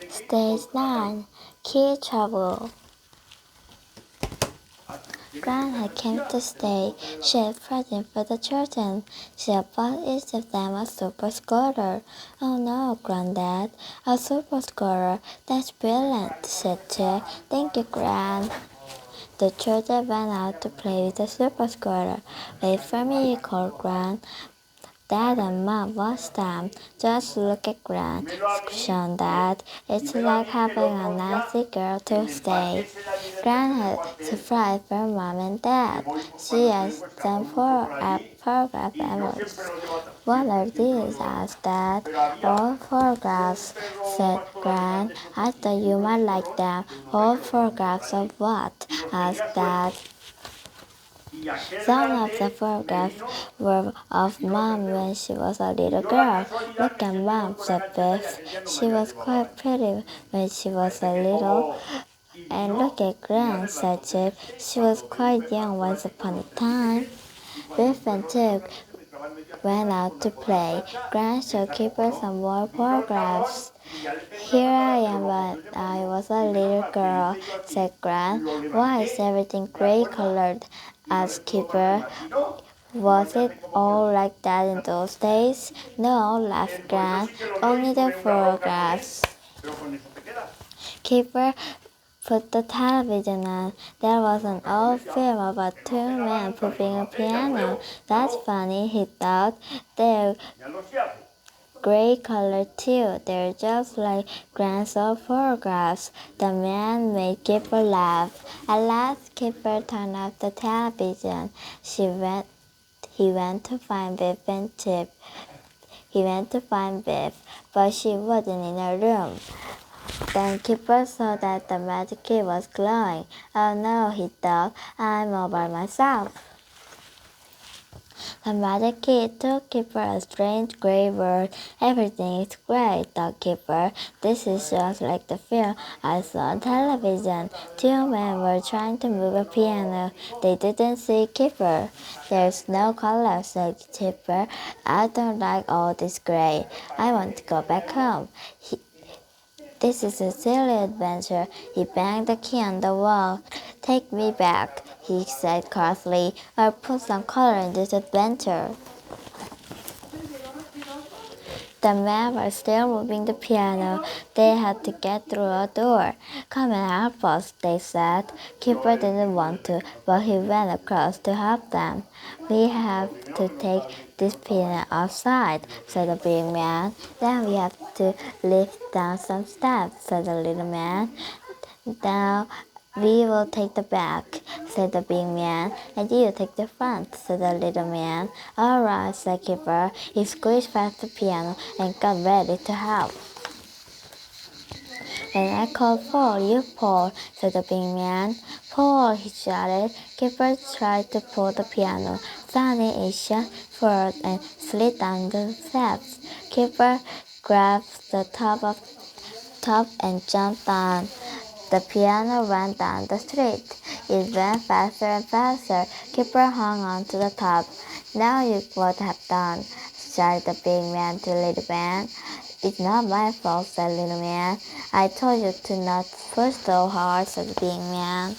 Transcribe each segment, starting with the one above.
Stage 9. Key Trouble. Gran had came to stay. She had presents for the children. She had bought each of them a super scooter. "Oh no, Granddad, a super scooter. That's brilliant," said Chick. "Thank you, Gran." The children went out to play with the super scooter. "Wait for me," called Gran. Dad and Mom watched them. "Just look at Gran," shone Dad. "It's like having a nasty girl to stay." Gran had surprised her Mom and Dad. She asked them for a photograph envelopes. "What are these?" asked Dad. "Old photographs," said Gran. "I thought you might like them." "Old photographs of what?" asked Dad. Some of the photographs were of Mom when she was a little girl. "Look at Mom," said Biff. "She was quite pretty when she was a little." "And look at Gran," said Chip. "She was quite young once upon a time." Biff and Chip went out to play. Gran showed Keeper some more photographs. "Here I am when I was a little girl," said Gran. "Why is everything gray-colored?" asked Keeper. "Was it all like that in those days?" "No," laughed Gran. "Only the photographs." Keeper put the television on. There was an old film about two men flipping a piano. "That's funny," he thought. "They're gray-colored too. They're just like Gran's old photographs." The man made Kipper laugh. At last Kipper turned off the television. He went to find Biff and Chip. He went to find Biff, but she wasn't in her room. Then Kipper saw that the magic key was glowing. "Oh no," he thought, "I'm all by myself." The magic key took Kipper a strange gray world. "Everything is gray," thought Kipper. "This is just like the film I saw on television." Two men were trying to move a piano. They didn't see Kipper. "There's no color," said Kipper. "I don't like all this gray. I want to go back home." "This is a silly adventure." He banged the key on the wall. "Take me back," he said crossly, "or put some color in this adventure." The men were still moving the piano. They had to get through a door. "Come and help us," they said. Kipper didn't want to, but he went across to help them. "We have to take this piano outside," said the big man. "Then we have to lift down some steps," said the little man. "Now we will take the back," said the big man. "And you take the front," said the little man. "All right," said Kipper. He squeezed past the piano and got ready to help. "When I call Paul, you pull," said the big man. "Pull," he shouted. Kipper tried to pull the piano. Suddenly it shot forward and slid down the steps. Kipper grabbed the top and jumped on. The piano went down the street. It went faster and faster. Kipper hung on to the top. "Now you would have done," shouted the big man to the little man. "It's not my fault," said the little man. "I told you to not push so hard," said the big man.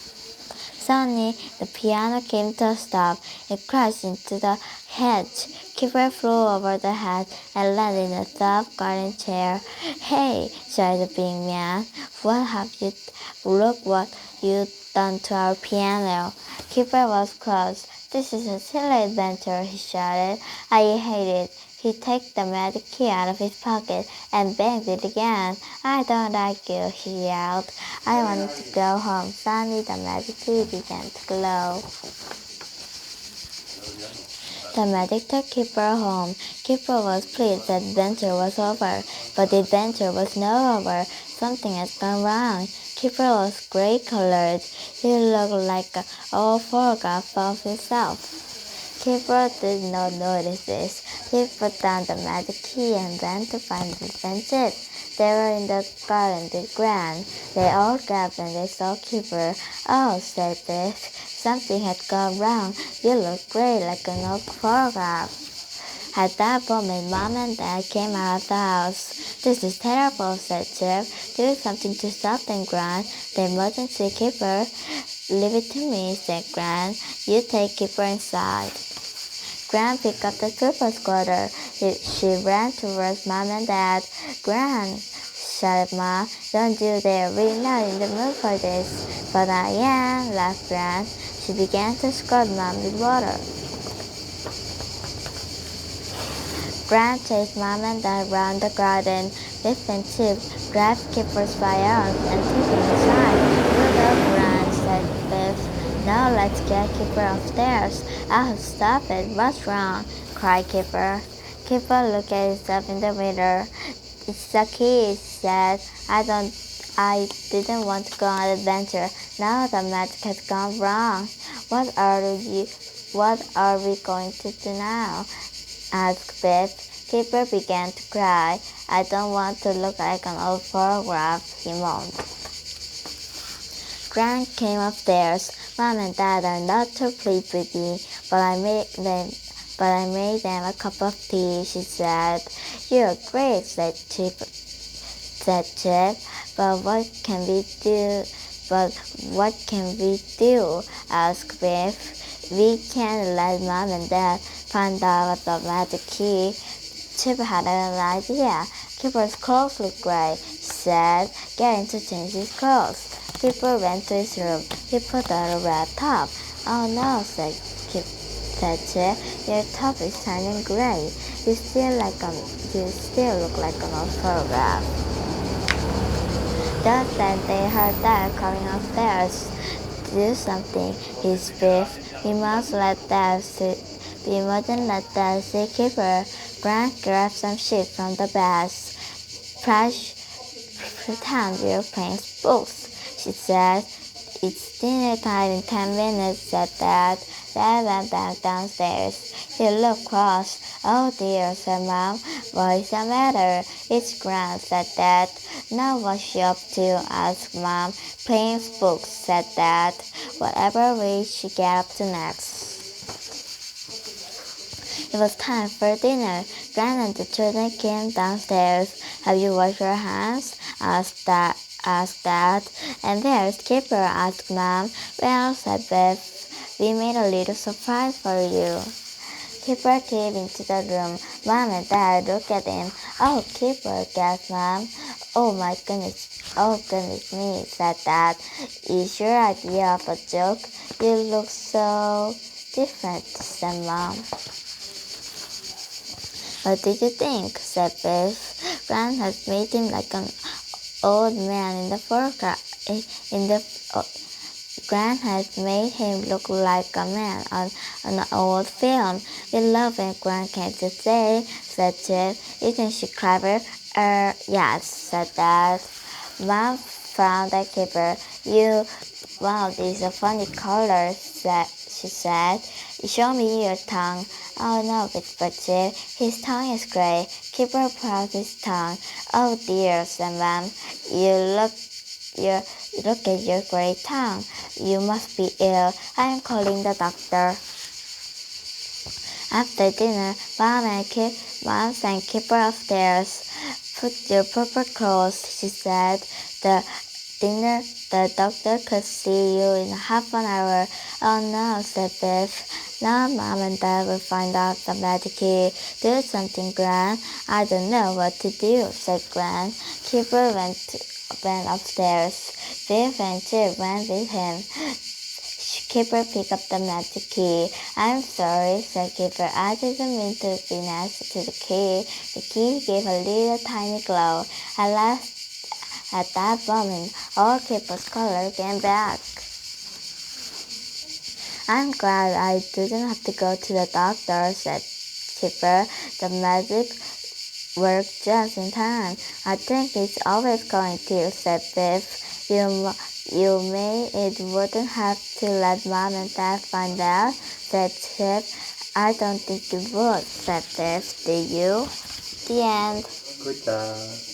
Suddenly, the piano came to a stop. It crashed into the hedge. Kipper flew over the hedge and landed in a soft garden chair. "Hey!" shouted the big man. Look what you've done to our piano." Kipper was cross. "This is a silly adventure," he shouted. "I hate it." He took the magic key out of his pocket and banged it again. "I don't like you," he yelled. "I wanted to go home." Suddenly the magic key began to glow. The magic took Kipper home. Kipper was pleased the adventure was over, but the adventure was not over. Something had gone wrong. Kipper was gray-colored. He looked like an old photograph of himself. Kipper did not notice this. He put down the magic key and ran to find Biff and Chip. They were in the garden with Gran. They all gasped when they saw Kipper. "Oh," said Biff, "something had gone wrong. You look gray like an old photograph." At that moment, Mom and Dad came out of the house. "This is terrible," said Chip. "Do something to stop them, Gran. The emergency keeper." "Leave it to me," said Gran. "You take Keeper inside." Gran picked up the super squatter. She ran towards Mom and Dad. "Gran," shouted Mom, "don't you dare! We're not in the mood for this." "But I am," laughed Gran. She began to scald Mom with water. Gran chased Mom and Dad round the garden. Biff and Chip grabbed Keeper's by arms and took him inside. "You go, Gran," said Biff. "Now let's get Keeper upstairs." "Oh, stop it! What's wrong?" cried Keeper. Keeper looked at himself in the mirror. "It's the key," he said. I didn't want to go on an adventure. Now the magic has gone wrong." What are we going to do now?" asked Biff. Keeper began to cry. "I don't want to look like an old photograph," he moaned. Gran came upstairs. "Mom and Dad are not too pleased with me, but I made them a cup of tea," she said. "You're great," said Chip. But what can we do?" asked Biff. "We can't let Mom and Dad find out about the magic key." Chip had an idea. "Keeper's clothes look gray," he said. "Get him to change his clothes." Keeper went to his room. He put on a red top. "Oh no," said Chip. "Your top is turning gray. You still look like an old photograph." Just then they heard Dad coming upstairs. "Do something," hissed Biff. We mustn't let Dad see Keeper." Gran grabbed some sheets from the bed. "Pretend we're playing spooks," she said. "It's dinner time in 10 minutes," said Dad. Dad went back downstairs. He looked cross. "Oh dear," said Mom. "What is the matter?" "It's Gran," said Dad. "Now what's she up to?" asked Mom. "Playing spooks," said Dad. "Whatever will she get up to next?" It was time for dinner. Gran and the children came downstairs. "Have you washed your hands?" asked Dad. "And where's Keeper?" asked Mom. "Well," said Biff, "we made a little surprise for you." Keeper came into the room. Mom and Dad looked at him. "Oh, Keeper," gasped Mom. Oh goodness me," said Dad. "Is your idea of a joke? You look so different," said Mom. "What did you think?" said Biff. "Gran has made him like an old man in the photograph. Gran has made him look like a man on an old film. We love when Gran came to stay," said Chip. "Isn't she clever?" Yes," said Dad. Mom frowned at Keeper. Wow, these are funny colors," she said. "Show me your tongue." "Oh no," whispered Chip. "His tongue is gray." Keeper put out his tongue. "Oh dear," said Mom. Look at your gray tongue. You must be ill. I am calling the doctor." After dinner, Mom sent Keeper upstairs. "Put your proper clothes," she said. The doctor could see you in half an hour." "Oh no," said Biff. "Now Mom and Dad will find out the magic key. Do something, Gran." "I don't know what to do," said Gran. Keeper went upstairs. Biff and Chip went with him. Keeper picked up the magic key. "I'm sorry," said Keeper. "I didn't mean to be nasty to the key." The key gave a little tiny glow. At that moment, all Keeper's color came back. "I'm glad I didn't have to go to the doctor," said Keeper. "The magic worked just in time." "I think it's always going to," said Biff. You mean it wouldn't have to let Mom and Dad find out?" said Chip. "I don't think it would," said Biff. "Do you?" The end. Good job.